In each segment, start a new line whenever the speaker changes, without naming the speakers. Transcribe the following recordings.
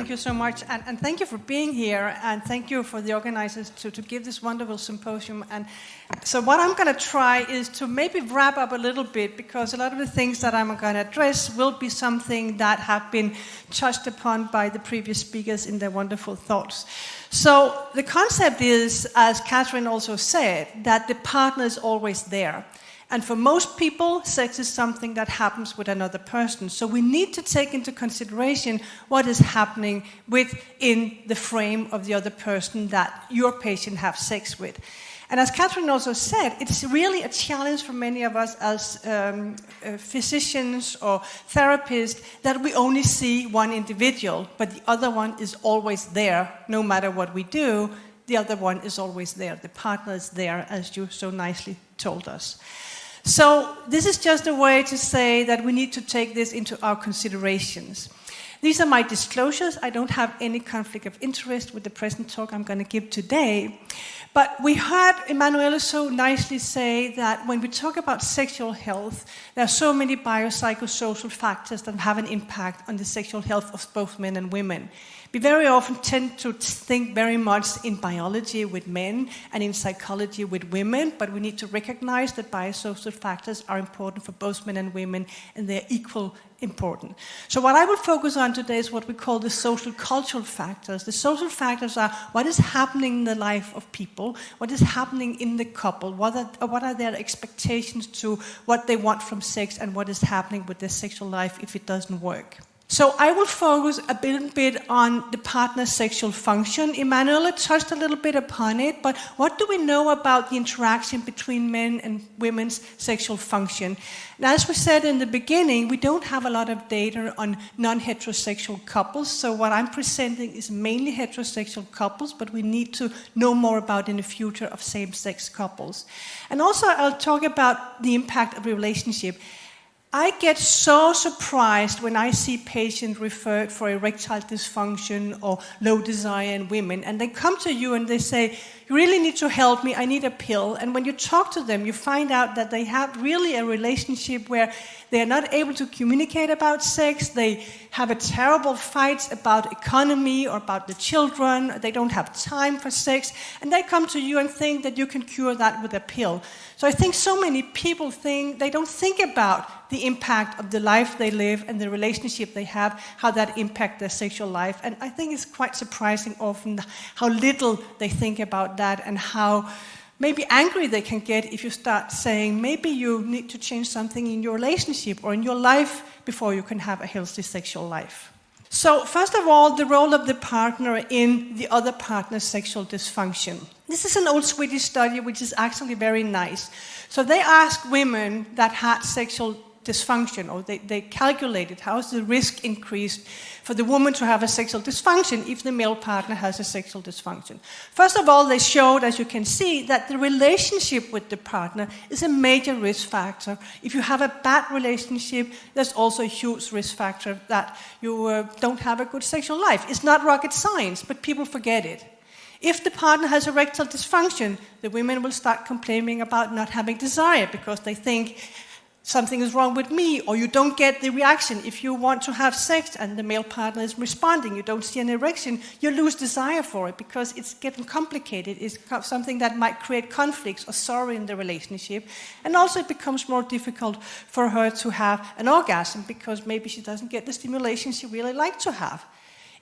Thank you so much, and thank you for being here, and thank you for the organizers to give this wonderful symposium. And so what I'm going to try is to maybe wrap up a little bit, because a lot of the things that I'm going to address will be something that have been touched upon by the previous speakers in their wonderful thoughts. So the concept is, as Catherine also said, that the partner is always there. And for most people, sex is something that happens with another person. So we need to take into consideration what is happening within the frame of the other person that your patient have sex with. And as Catherine also said, it's really a challenge for many of us as physicians or therapists that we only see one individual, but the other one is always there. No matter what we do, the other one is always there. The partner is there, as you so nicely told us. So this is just a way to say that we need to take this into our considerations. These are my disclosures. I don't have any conflict of interest with the present talk I'm going to give today. But we heard Emanuela so nicely say that when we talk about sexual health, there are so many biopsychosocial factors that have an impact on the sexual health of both men and women. We very often tend to think very much in biology with men and in psychology with women, but we need to recognize that biosocial factors are important for both men and women, and they're equal important. So what I will focus on today is what we call the social cultural factors. The social factors are what is happening in the life of people, what is happening in the couple, what are their expectations to what they want from sex, and what is happening with their sexual life if it doesn't work. So I will focus a bit on the partner's sexual function. Emanuela touched a little bit upon it, but what do we know about the interaction between men and women's sexual function? Now, as we said in the beginning, we don't have a lot of data on non-heterosexual couples, so what I'm presenting is mainly heterosexual couples, but we need to know more about in the future of same-sex couples. And also I'll talk about the impact of a relationship. I get so surprised when I see patients referred for erectile dysfunction or low desire in women, and they come to you and they say, you really need to help me, I need a pill. And when you talk to them, you find out that they have really a relationship where they are not able to communicate about sex, they have a terrible fight about economy or about the children, they don't have time for sex, and they come to you and think that you can cure that with a pill. So I think so many people they don't think about the impact of the life they live and the relationship they have, how that impacts their sexual life. And I think it's quite surprising often how little they think about that and how maybe angry they can get if you start saying maybe you need to change something in your relationship or in your life before you can have a healthy sexual life. So first of all, the role of the partner in the other partner's sexual dysfunction. This is an old Swedish study which is actually very nice. So they asked women that had sexual dysfunction, or they calculated how is the risk increased for the woman to have a sexual dysfunction if the male partner has a sexual dysfunction. First of all, they showed, as you can see, that the relationship with the partner is a major risk factor. If you have a bad relationship, there's also a huge risk factor that you don't have a good sexual life. It's not rocket science, but people forget it. If the partner has erectile dysfunction, the women will start complaining about not having desire because they think something is wrong with me, or you don't get the reaction. If you want to have sex and the male partner is responding, you don't see an erection, you lose desire for it because it's getting complicated. It's something that might create conflicts or sorrow in the relationship. And also it becomes more difficult for her to have an orgasm because maybe she doesn't get the stimulation she really likes to have.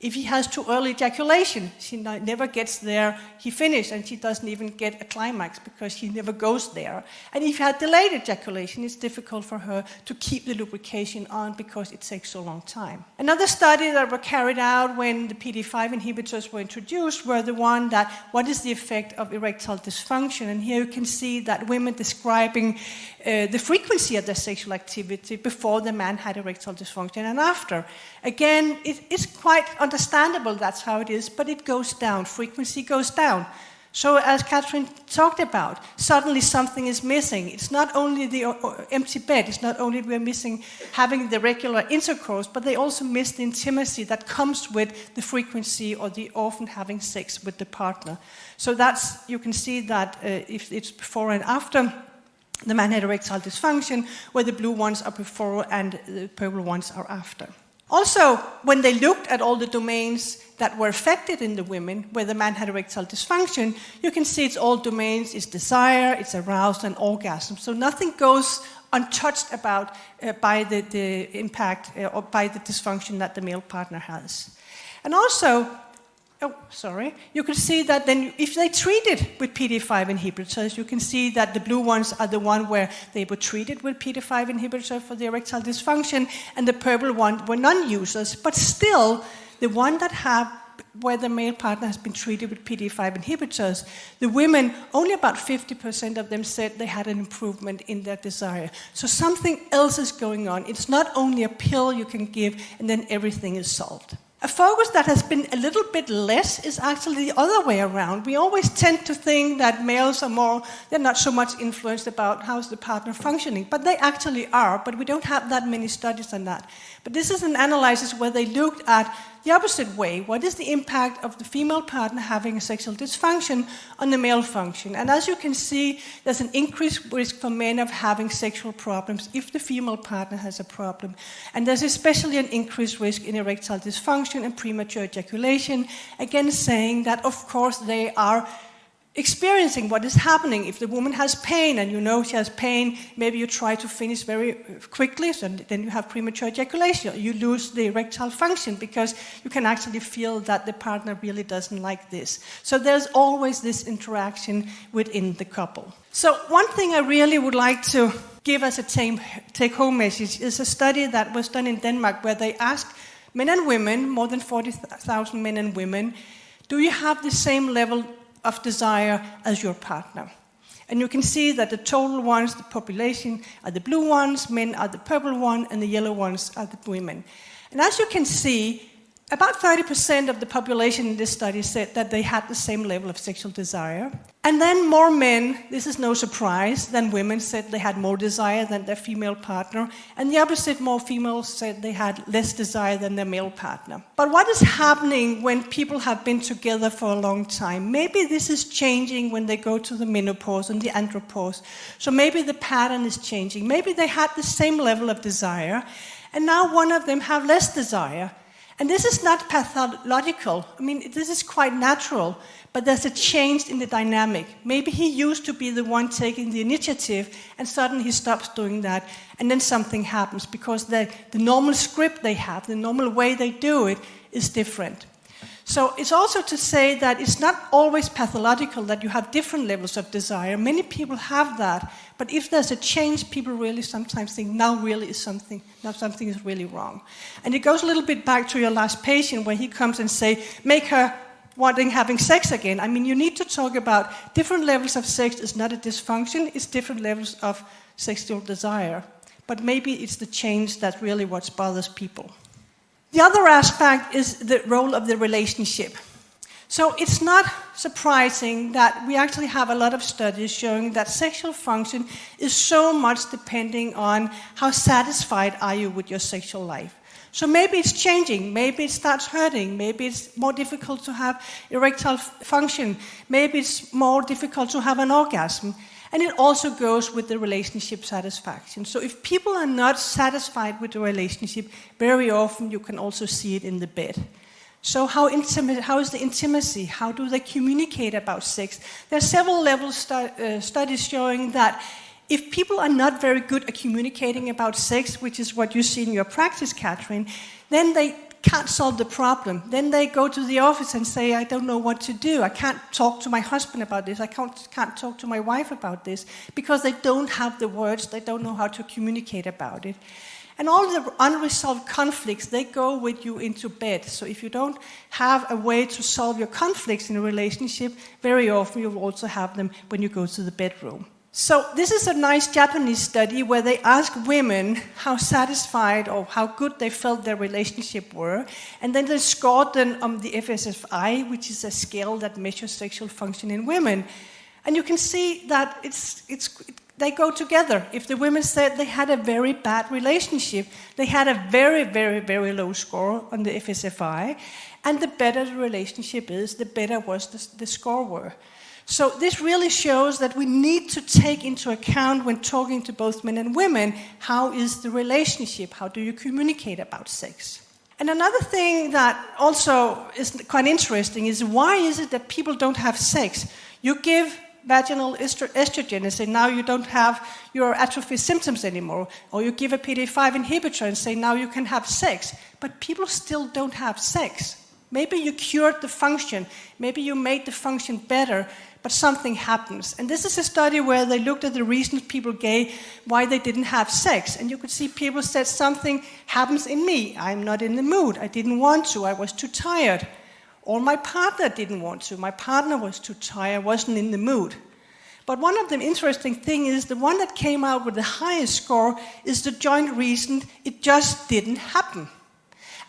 If he has too early ejaculation, she never gets there, he finished, and she doesn't even get a climax because he never goes there. And if he had delayed ejaculation, it's difficult for her to keep the lubrication on because it takes so long time. Another study that was carried out when the PD-5 inhibitors were introduced were the one that, what is the effect of erectile dysfunction? And here you can see that women describing the frequency of their sexual activity before the man had erectile dysfunction and after. Again, it's quite understandable that's how it is, but it goes down. Frequency goes down. So as Catherine talked about, suddenly something is missing. It's not only the empty bed, it's not only we're missing having the regular intercourse, but they also miss the intimacy that comes with the frequency or the often having sex with the partner. So you can see that if it's before and after, the man had erectile dysfunction, where the blue ones are before and the purple ones are after. Also, when they looked at all the domains that were affected in the women, where the man had erectile dysfunction, you can see it's all domains, it's desire, it's arousal, and orgasm. So nothing goes untouched about by the impact or by the dysfunction that the male partner has. And also, you can see that then if they treated with PD5 inhibitors, you can see that the blue ones are the one where they were treated with PD5 inhibitor for the erectile dysfunction, and the purple one were non-users. But still, the one where the male partner has been treated with PD5 inhibitors, the women, only about 50% of them said they had an improvement in their desire. So something else is going on. It's not only a pill you can give and then everything is solved. A focus that has been a little bit less is actually the other way around. We always tend to think that males they're not so much influenced about how's the partner functioning, but they actually are, but we don't have that many studies on that. But this is an analysis where they looked at the opposite way. What is the impact of the female partner having a sexual dysfunction on the male function? And as you can see, there's an increased risk for men of having sexual problems if the female partner has a problem. And there's especially an increased risk in erectile dysfunction and premature ejaculation, again saying that, of course, they are experiencing what is happening. If the woman has pain and you know she has pain, maybe you try to finish very quickly, so then you have premature ejaculation. You lose the erectile function because you can actually feel that the partner really doesn't like this. So there's always this interaction within the couple. So one thing I really would like to give as a take-home message is a study that was done in Denmark where they asked men and women, more than 40,000 men and women, do you have the same level of desire as your partner? And you can see that the total ones, the population, are the blue ones, men are the purple one, and the yellow ones are the women. And as you can see, about 30% of the population in this study said that they had the same level of sexual desire. And then more men, this is no surprise, than women said they had more desire than their female partner. And the opposite, more females said they had less desire than their male partner. But what is happening when people have been together for a long time? Maybe this is changing when they go to the menopause and the andropause. So maybe the pattern is changing. Maybe they had the same level of desire, and now one of them have less desire. And this is not pathological. I mean, this is quite natural, but there's a change in the dynamic. Maybe he used to be the one taking the initiative, and suddenly he stops doing that, and then something happens because the normal script they have, the normal way they do it, is different. So it's also to say that it's not always pathological that you have different levels of desire. Many people have that, but if there's a change, people really sometimes think, now something is really wrong. And it goes a little bit back to your last patient where he comes and say, make her having sex again. I mean, you need to talk about different levels of sex. It's not a dysfunction, it's different levels of sexual desire. But maybe it's the change that really what bothers people. The other aspect is the role of the relationship. So it's not surprising that we actually have a lot of studies showing that sexual function is so much depending on how satisfied are you with your sexual life. So maybe it's changing, maybe it starts hurting, maybe it's more difficult to have erectile function, maybe it's more difficult to have an orgasm. And it also goes with the relationship satisfaction. So if people are not satisfied with the relationship, very often you can also see it in the bed. So how is the intimacy? How do they communicate about sex? There are several level studies showing that if people are not very good at communicating about sex, which is what you see in your practice, Catherine, then they can't solve the problem. Then they go to the office and say, I don't know what to do. I can't talk to my husband about this. I can't talk to my wife about this, because they don't have the words. They don't know how to communicate about it. And all the unresolved conflicts, they go with you into bed. So if you don't have a way to solve your conflicts in a relationship, very often you will also have them when you go to the bedroom. So this is a nice Japanese study where they ask women how satisfied or how good they felt their relationship were, and then they scored them on the FSFI, which is a scale that measures sexual function in women. And you can see that they go together. If the women said they had a very bad relationship, they had a very, very, very low score on the FSFI, and the better the relationship is, the better was the score were. So this really shows that we need to take into account when talking to both men and women, how is the relationship? How do you communicate about sex? And another thing that also is quite interesting is why is it that people don't have sex? You give vaginal estrogen and say now you don't have your atrophy symptoms anymore, or you give a PD-5 inhibitor and say now you can have sex, but people still don't have sex. Maybe you cured the function, maybe you made the function better, but something happens. And this is a study where they looked at the reasons people gave why they didn't have sex. And you could see people said something happens in me. I'm not in the mood. I didn't want to. I was too tired. Or my partner didn't want to. My partner was too tired, wasn't in the mood. But one of the interesting things is the one that came out with the highest score is the joint reason it just didn't happen.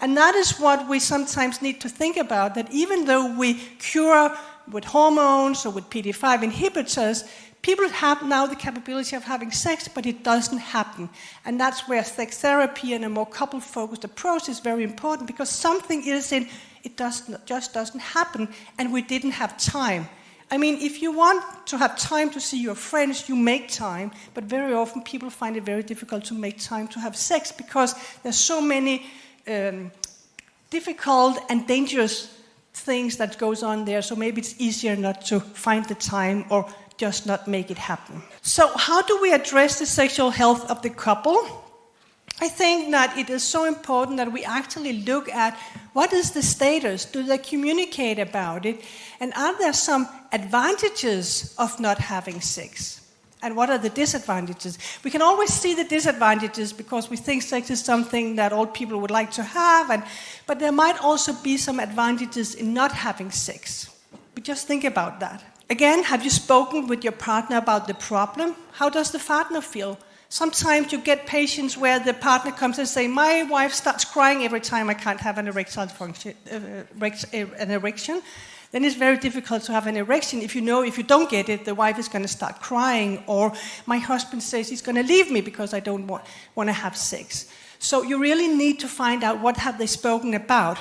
And that is what we sometimes need to think about, that even though we cure with hormones or with PD-5 inhibitors, people have now the capability of having sex, but it doesn't happen. And that's where sex therapy and a more couple-focused approach is very important, because something is in, it just doesn't happen, and we didn't have time. I mean, if you want to have time to see your friends, you make time, but very often people find it very difficult to make time to have sex because there's so many difficult and dangerous things that goes on there, so maybe it's easier not to find the time or just not make it happen. So how do we address the sexual health of the couple? I think that it is so important that we actually look at what is the status, do they communicate about it, and are there some advantages of not having sex? And what are the disadvantages? We can always see the disadvantages because we think sex is something that all people would like to have, but there might also be some advantages in not having sex. But just think about that. Again, have you spoken with your partner about the problem? How does the partner feel? Sometimes you get patients where the partner comes and says, my wife starts crying every time I can't have an erectile function, an erection. Then it's very difficult to have an erection if you know if you don't get it, the wife is going to start crying, or my husband says he's going to leave me because I don't want to have sex. So you really need to find out what have they spoken about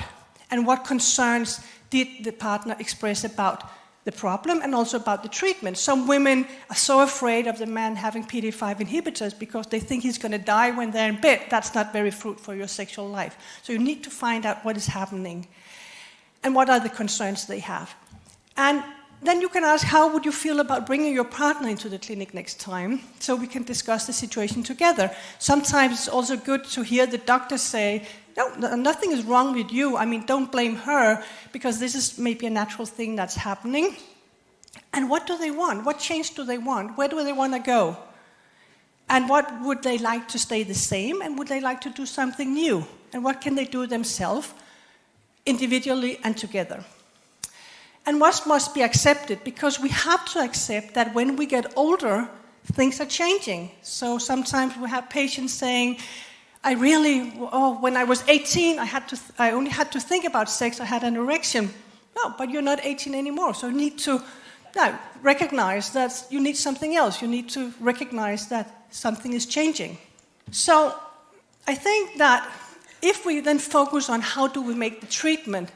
and what concerns did the partner express about the problem and also about the treatment. Some women are so afraid of the man having PD-5 inhibitors because they think he's going to die when they're in bed. That's not very fruitful for your sexual life. So you need to find out what is happening and what are the concerns they have. And then you can ask, how would you feel about bringing your partner into the clinic next time so we can discuss the situation together? Sometimes it's also good to hear the doctor say, no, nothing is wrong with you. I mean, don't blame her because this is maybe a natural thing that's happening. And what do they want? What change do they want? Where do they want to go? And what would they like to stay the same? And would they like to do something new? And what can they do themselves, individually and together? And what must be accepted? Because we have to accept that when we get older, things are changing. So sometimes we have patients saying, when I was 18, I only had to think about sex, I had an erection. No, but you're not 18 anymore, so you need to recognize that you need something else. You need to recognize that something is changing. So I think that if we then focus on how do we make the treatment,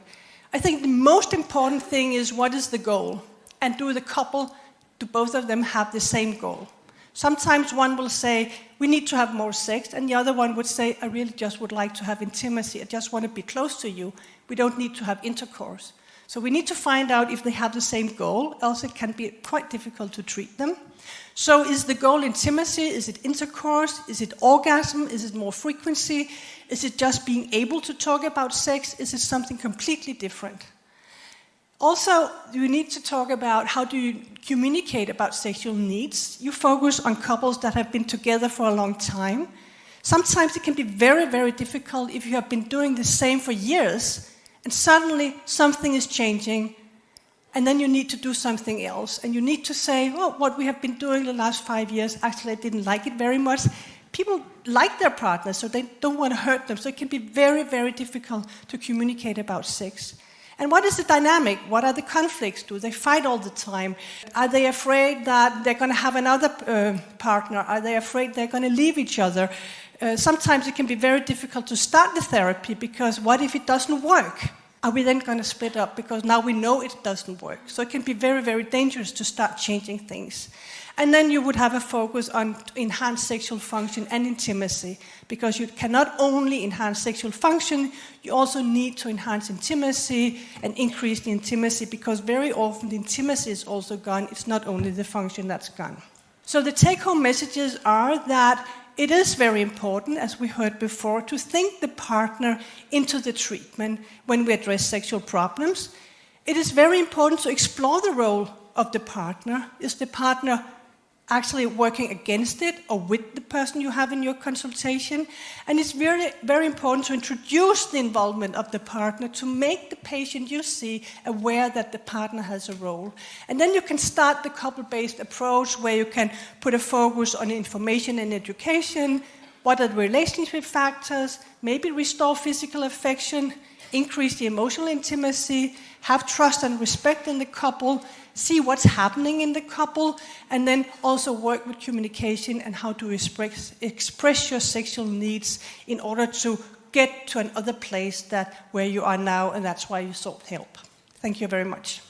I think the most important thing is what is the goal? And do both of them have the same goal? Sometimes one will say, we need to have more sex, and the other one would say, I really just would like to have intimacy, I just want to be close to you. We don't need to have intercourse. So we need to find out if they have the same goal, else it can be quite difficult to treat them. So is the goal intimacy? Is it intercourse? Is it orgasm? Is it more frequency? Is it just being able to talk about sex? Is it something completely different? Also, you need to talk about how do you communicate about sexual needs. You focus on couples that have been together for a long time. Sometimes it can be very, very difficult if you have been doing the same for years and suddenly something is changing and then you need to do something else. And you need to say, what we have been doing the last 5 years, actually I didn't like it very much. People like their partners, so they don't want to hurt them. So it can be very, very difficult to communicate about sex. And what is the dynamic? What are the conflicts? Do they fight all the time? Are they afraid that they're going to have another partner? Are they afraid they're going to leave each other? Sometimes it can be very difficult to start the therapy because what if it doesn't work? Are we then going to split up? Because now we know it doesn't work. So it can be very, very dangerous to start changing things. And then you would have a focus on enhanced sexual function and intimacy, because you cannot only enhance sexual function, you also need to enhance intimacy and increase the intimacy, because very often the intimacy is also gone. It's not only the function that's gone. So the take-home messages are that it is very important, as we heard before, to think the partner into the treatment when we address sexual problems. It is very important to explore the role of the partner. Is the partner actually working against it or with the person you have in your consultation? And it's very, very important to introduce the involvement of the partner to make the patient you see aware that the partner has a role. And then you can start the couple-based approach where you can put a focus on information and education. What are the relationship factors? Maybe restore physical affection, increase the emotional intimacy, have trust and respect in the couple, see what's happening in the couple, and then also work with communication and how to express your sexual needs in order to get to another place where you are now, and that's why you sought help. Thank you very much.